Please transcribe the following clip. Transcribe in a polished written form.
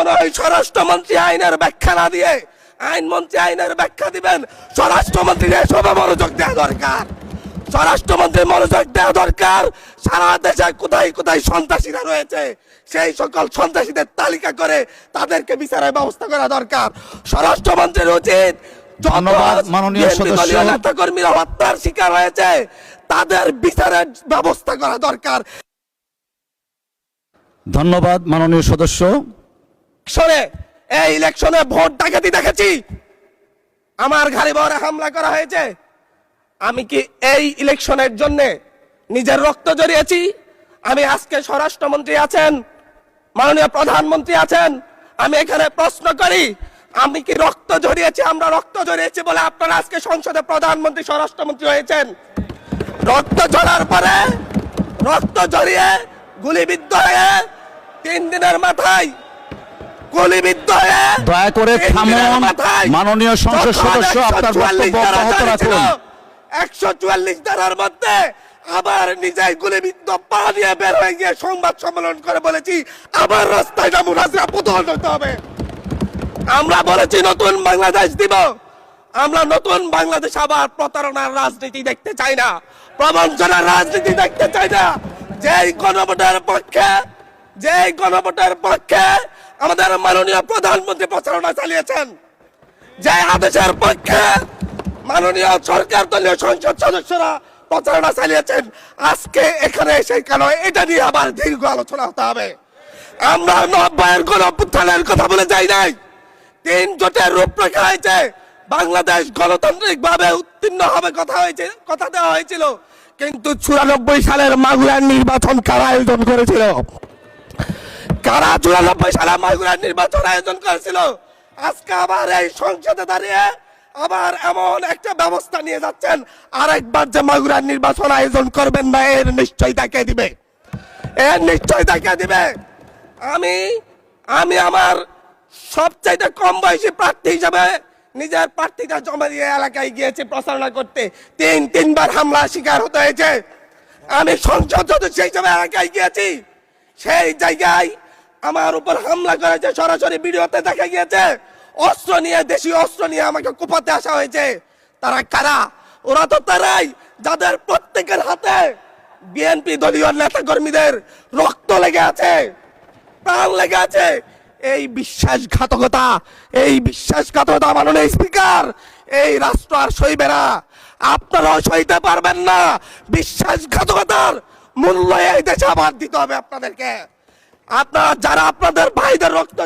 কখনোই স্বরাষ্ট্রমন্ত্রী আইনের ব্যাখ্যা না দিয়ে আইনমন্ত্রী আইনের ব্যাখ্যা দিবেন, স্বরাষ্ট্রমন্ত্রীর এসবে মনোযোগ দেওয়া দরকার। স্বরাষ্ট্রমন্ত্রীর মনোযোগ দেওয়া দরকার। সারা দেশে কোথায় কোথায় সন্ত্রাসীরা রয়েছে সেই সকল সন্ত্রাসীদের তালিকা করে তাদেরকে বিচারের ব্যবস্থা করা দরকার। স্বরাষ্ট্রমন্ত্রীর উচিত ধন্যবাদ মাননীয় সদস্য। নেতা কর্মীরা হত্যার শিকার হয়েছে তাদের বিচারের ব্যবস্থা করা দরকার। ধন্যবাদ মাননীয় সদস্য। এই ইলেকশনে ভোট ডাকাতি দেখেছি, আমার ঘাড়ি বহরে হামলা করা হয়েছে। আমি কি এই ইলেকশনের জন্য নিজের রক্ত জড়িয়েছি? আমি আজকে স্বরাষ্ট্রমন্ত্রী আছেন, মাননীয় প্রধানমন্ত্রী আছেন, আমি এখানে প্রশ্ন করি আমি কি রক্ত জড়িয়েছি? আমরা রক্ত জড়িয়েছি বলে আপনারা আজকে সংসদে প্রধানমন্ত্রী স্বরাষ্ট্রমন্ত্রী হয়েছেন। রক্ত ঝরার পরে রক্ত জড়িয়ে গুলিবিদ্ধ হয়ে 3 দিনের মাথায় গুলিবিদ্ধ হয়ে দয়া করে থামুন মাননীয় সংসদ সদস্য, আপনার বক্তব্য অব্যাহত রাখুন। 144 ধারার মধ্যে আবার নিজে গুলিবিদ্ধ পা দিয়ে বের হয়ে গিয়ে সংবাদ সম্মেলন করে বলেছি আবার রাস্তায় নামুন, হাজরা প্রতিহত হতে হবে। আমরা বলেছি নতুন বাংলাদেশ দিব। আমরা নতুন বাংলাদেশ আবার প্রতারণার রাজনীতি দেখতে চাই না, প্রবঞ্চনার রাজনীতি দেখতে চাই না। যেই গণভোটের পক্ষে আমাদের মাননীয় প্রধানমন্ত্রী প্রচারণা চালিয়েছেন, যে আদেশের পক্ষে মাননীয় সরকার দলীয় সংসদ সদস্যরা প্রচারণা চালিয়েছেন, আজকে এখানে এসে কেন এটা নিয়ে আবার দীর্ঘ আলোচনা হতে হবে? আমরা 90-এর গণঅভ্যুত্থানের কথা বলে যাই নাই। 3 জোটের রূপরেখা হয়েছে, বাংলাদেশ গণতান্ত্রিক ভাবে উত্তীর্ণ হবে কথা দেওয়া হয়েছিল, কিন্তু 94 সালের মাগুরার নির্বাচন কারা আয়োজন করেছিল? কারা 94 সালে মাগুরার নির্বাচন আয়োজন করেছিল? আজকে আবার এই সংসদে দাঁড়িয়ে আবার এমন একটা ব্যবস্থা নিয়ে যাচ্ছেন, আরেকবার যে মাগুরার নির্বাচন আয়োজন করবেন না এর নিশ্চয়তা কে দিবে? এর নিশ্চয়তা কে দিবে? আমি আমার সবচাইতে কম বয়সী প্রার্থী হিসাবে নিজের প্রার্থীটা জমা দিয়ে এলাকায় গিয়েছি প্রচারণা করতে, 3বার হামলা শিকার হতে হয়েছে। আমি সংসদ সদস্য হিসাবে এলাকায় গিয়েছি, সেই জায়গায় আমার উপর হামলা করেছে, সরাসরি ভিডিওতে দেখা গিয়েছে। অস্ত্র নিয়ে, দেশীয় অস্ত্র নিয়ে আমাকে কোপাতে আসা হয়েছে। তারা কারা? ওরা তো তারাই যাদের প্রত্যেকের হাতে বিএনপি দলীয় নেতা কর্মীদের রক্ত লেগে আছে, প্রাণ লেগে আছে। এই বিশ্বাসঘাতকতা মাননীয় স্পিকার, এই রাষ্ট্র আর সইবে না, আপনারাও সইতে পারবেন না। বিশ্বাসঘাতকতার মূল্য এই দেশে আবার দিতে হবে আপনাদেরকে। আপনারা যারা আপনাদের ভাইদের রক্ত